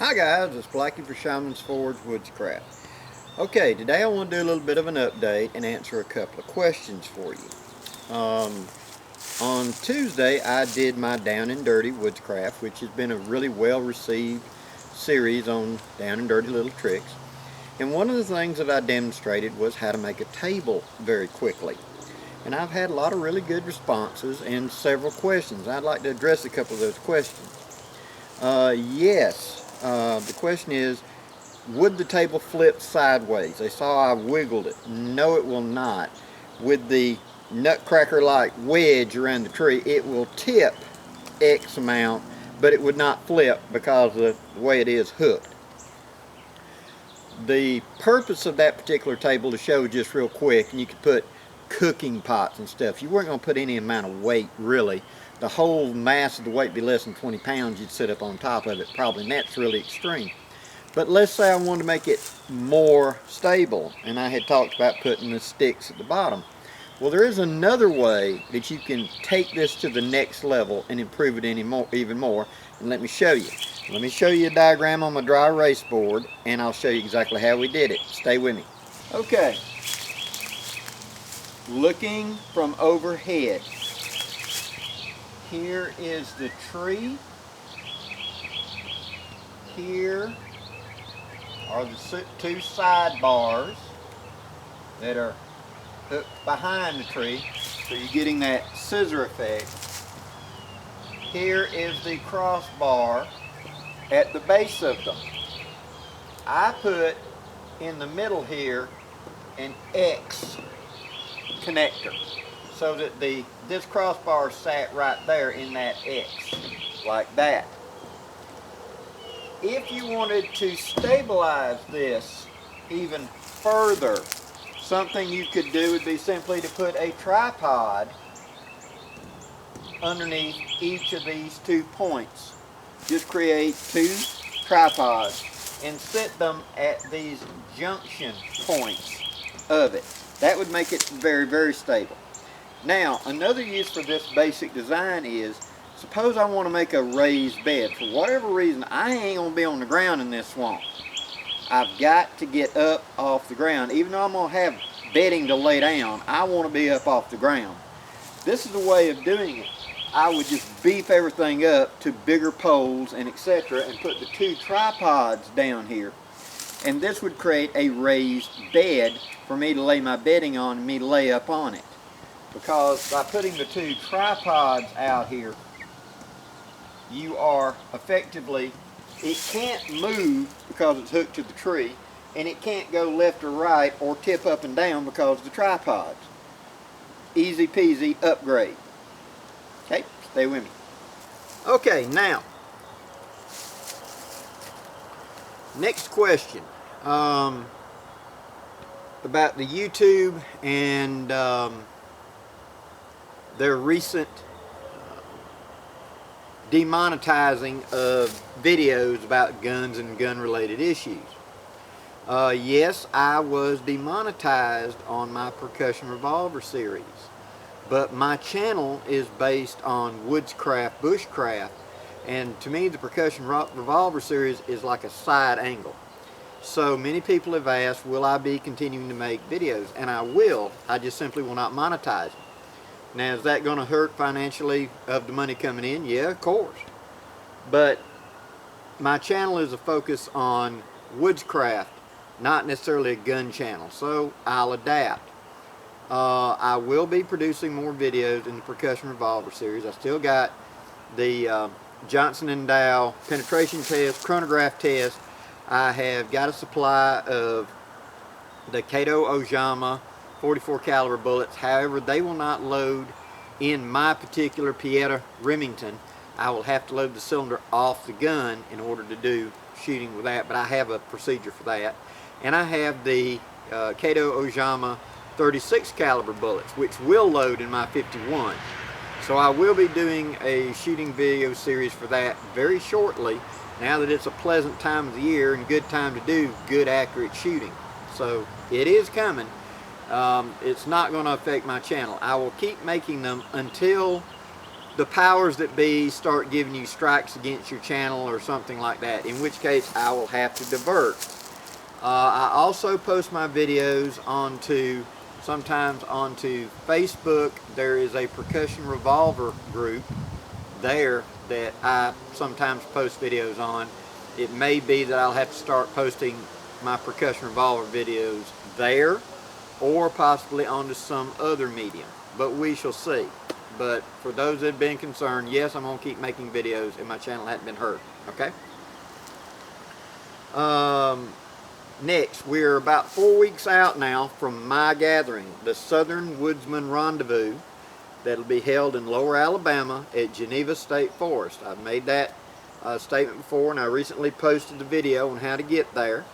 Hi guys, it's Blackie for Shaman's Forge Woodscraft. Okay, today I want to do a little bit of an update and answer a couple of questions for you. On Tuesday I did my Down and Dirty Woodscraft, which has been a really well received series on down and dirty little tricks. And one of the things that I demonstrated was how to make a table very quickly. And I've had a lot of really good responses and several questions. I'd like to address a couple of those questions. Yes. The question is, would the table flip sideways? They saw I wiggled it. No, it will not. With the nutcracker-like wedge around the tree, it will tip X amount, but it would not flip because of the way it is hooked. The purpose of that particular table to show just real quick, and you could put cooking pots and stuff. You weren't going to put any amount of weight, really. The whole mass of the weight be less than 20 pounds. You'd sit up on top of it probably, and that's really extreme. But let's say I wanted to make it more stable, and I had talked about putting the sticks at the bottom. Well, there is another way that you can take this to the next level and improve it even more, and let me show you. Let me show you a diagram on my dry erase board, and I'll show you exactly how we did it. Stay with me. Okay. Looking from overhead. Here is the tree. Here are the two sidebars that are hooked behind the tree, so you're getting that scissor effect. Here is the crossbar at the base of them. I put in the middle here an X connector, so that this crossbar sat right there in that X, like that. If you wanted to stabilize this even further, something you could do would be simply to put a tripod underneath each of these 2 points. Just create 2 tripods and sit them at these junction points of it. That would make it very, very stable. Now, another use for this basic design is, suppose I want to make a raised bed. For whatever reason, I ain't going to be on the ground in this swamp. I've got to get up off the ground. Even though I'm going to have bedding to lay down, I want to be up off the ground. This is a way of doing it. I would just beef everything up to bigger poles and etc. and put the 2 tripods down here. And this would create a raised bed for me to lay my bedding on and me to lay up on it. Because by putting the 2 tripods out here, you are effectively, it can't move because it's hooked to the tree, and it can't go left or right or tip up and down because of the tripods. Easy peasy upgrade. Okay, stay with me. Okay, now, next question. About the YouTube and their recent demonetizing of videos about guns and gun-related issues. Yes, I was demonetized on my percussion revolver series, but my channel is based on woodscraft, bushcraft, and to me the percussion revolver series is like a side angle. So many people have asked, will I be continuing to make videos? And I will. I just simply will not monetize it. Now, is that going to hurt financially of the money coming in? Yeah, of course. But my channel is a focus on woodscraft, not necessarily a gun channel. So I'll adapt. I will be producing more videos in the percussion revolver series. I still got the Johnson & Dow penetration test, chronograph test. I have got a supply of the Kato Ojama 44 caliber bullets. However, they will not load in my particular Pieta Remington. I will have to load the cylinder off the gun in order to do shooting with that, but I have a procedure for that. And I have the Kato Ojama 36 caliber bullets, which will load in my 51. So I will be doing a shooting video series for that very shortly, now that it's a pleasant time of the year and good time to do good accurate shooting. So it is coming. It's not going to affect my channel. I will keep making them until the powers that be start giving you strikes against your channel or something like that, in which case I will have to divert. I also post my videos sometimes onto Facebook. There is a percussion revolver group there that I sometimes post videos on. It may be that I'll have to start posting my percussion revolver videos there, or possibly onto some other medium, but we shall see. But for those that have been concerned, yes, I'm going to keep making videos and my channel hasn't been hurt, okay? Next, we're about 4 weeks out now from my gathering, the Southern Woodsman Rendezvous, that'll be held in Lower Alabama at Geneva State Forest. I've made that statement before, and I recently posted a video on how to get there.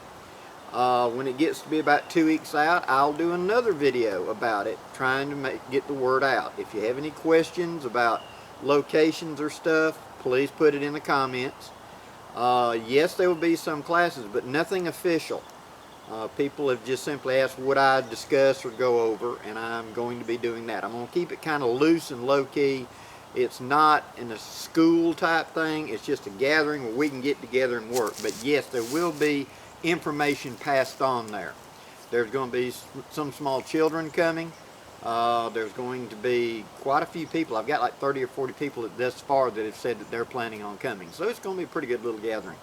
When it gets to be about 2 weeks out, I'll do another video about it, trying to get the word out. If you have any questions about locations or stuff, please put it in the comments. Yes, there will be some classes, but nothing official. People have just simply asked would I discuss or go over, and I'm going to be doing that. I'm going to keep it kind of loose and low-key. It's not in a school type thing. It's just a gathering where we can get together and work. But yes, there will be information passed on there. There's going to be some small children coming. There's going to be quite a few people. I've got like 30 or 40 people thus far that have said that they're planning on coming. So it's going to be a pretty good little gathering.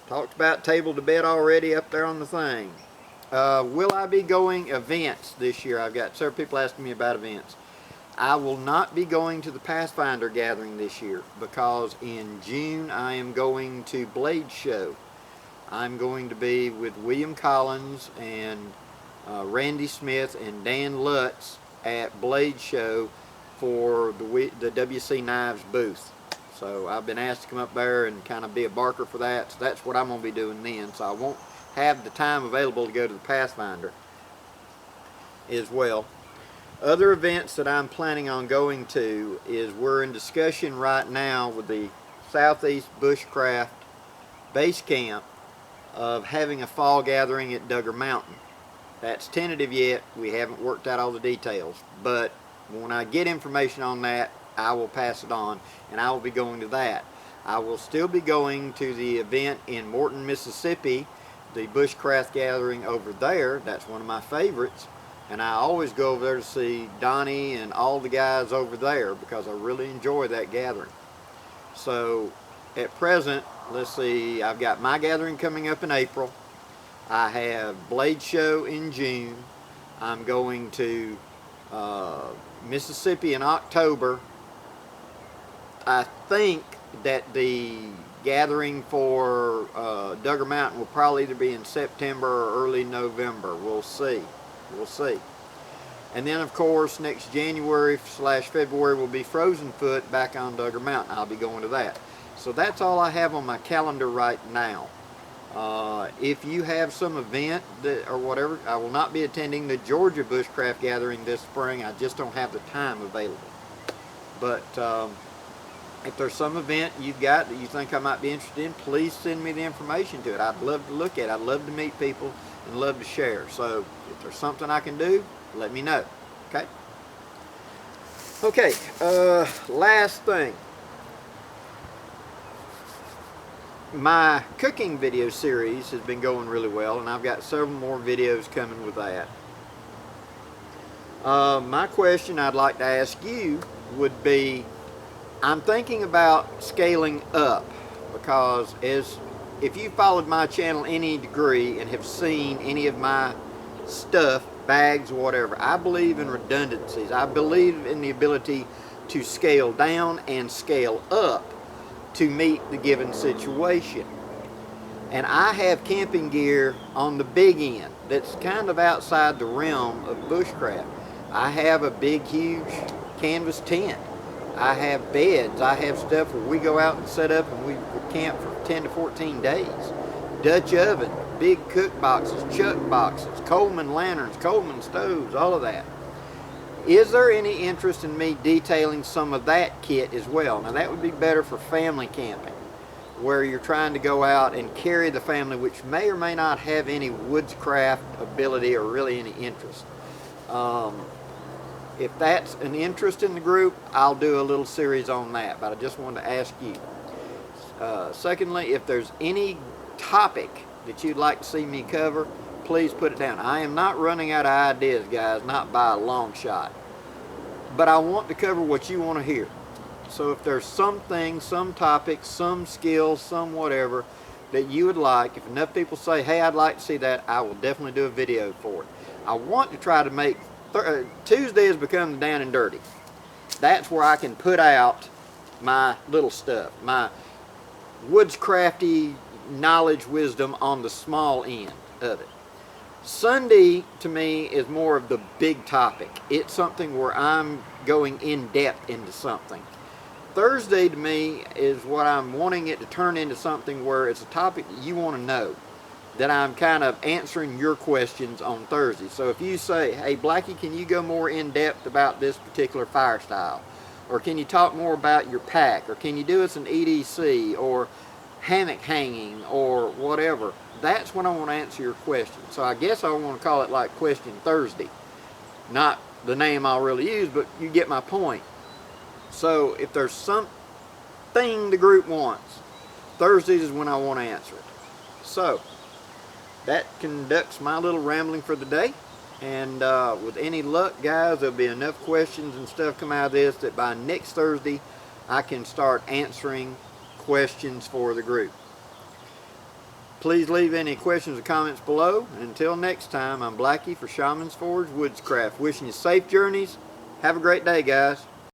Talked about table to bed already up there on the thing. Will I be going events this year? I've got several people asking me about events. I will not be going to the Pathfinder gathering this year because in June I am going to Blade Show. I'm going to be with William Collins and Randy Smith and Dan Lutz at Blade Show for the WC Knives booth. So I've been asked to come up there and kind of be a barker for that. So that's what I'm going to be doing then. So I won't have the time available to go to the Pathfinder as well. Other events that I'm planning on going to is we're in discussion right now with the Southeast Bushcraft Base Camp of having a fall gathering at Duggar Mountain. That's tentative yet. We haven't worked out all the details. But when I get information on that, I will pass it on, and I will be going to that. I will still be going to the event in Morton, Mississippi, the Bushcraft gathering over there. That's one of my favorites, and I always go over there to see Donnie and all the guys over there because I really enjoy that gathering. So at present, let's see, I've got my gathering coming up in April. I have Blade Show in June. I'm going to Mississippi in October. I think that the gathering for Duggar Mountain will probably either be in September or early November. We'll see. We'll see. And then, of course, next January/February will be Frozen Foot back on Duggar Mountain. I'll be going to that. So that's all I have on my calendar right now. If you have some event or whatever, I will not be attending the Georgia Bushcraft Gathering this spring. I just don't have the time available. But if there's some event you've got that you think I might be interested in, please send me the information to it. I'd love to look at it. I'd love to meet people and love to share. So if there's something I can do, let me know. Okay? Okay, last thing. My cooking video series has been going really well, and I've got several more videos coming with that. My question I'd like to ask you would be, I'm thinking about scaling up because if you followed my channel any degree and have seen any of my stuff, bags, whatever, I believe in redundancies. I believe in the ability to scale down and scale up to meet the given situation. And I have camping gear on the big end that's kind of outside the realm of bushcraft. I have a big, huge canvas tent. I have beds. I have stuff where we go out and set up and we camp for 10 to 14 days. Dutch oven, big cook boxes, chuck boxes, Coleman lanterns, Coleman stoves, all of that. Is there any interest in me detailing some of that kit as well? Now that would be better for family camping, where you're trying to go out and carry the family, which may or may not have any woodscraft ability or really any interest. If that's an interest in the group, I'll do a little series on that, but I just wanted to ask you. Secondly, if there's any topic that you'd like to see me cover, please put it down. I am not running out of ideas, guys, not by a long shot. But I want to cover what you want to hear. So if there's something, some topic, some skill, some whatever that you would like, if enough people say, hey, I'd like to see that, I will definitely do a video for it. I want to try to make, Tuesday has become down and dirty. That's where I can put out my little stuff, my woodscrafty knowledge, wisdom on the small end of it. Sunday to me is more of the big topic. It's something where I'm going in depth into something. Thursday to me is what I'm wanting it to turn into something where it's a topic that you want to know, that I'm kind of answering your questions on Thursday. So if you say, hey Blackie, can you go more in depth about this particular fire style? Or can you talk more about your pack? Or can you do us an EDC or hammock hanging or whatever? That's when I want to answer your question. So I guess I want to call it like Question Thursday. Not the name I'll really use, but you get my point. So if there's something the group wants, Thursdays is when I want to answer it. So that conducts my little rambling for the day. And with any luck, guys, there'll be enough questions and stuff come out of this that by next Thursday I can start answering questions for the group. Please leave any questions or comments below. And until next time, I'm Blackie for Shaman's Forge Woodscraft. Wishing you safe journeys. Have a great day, guys.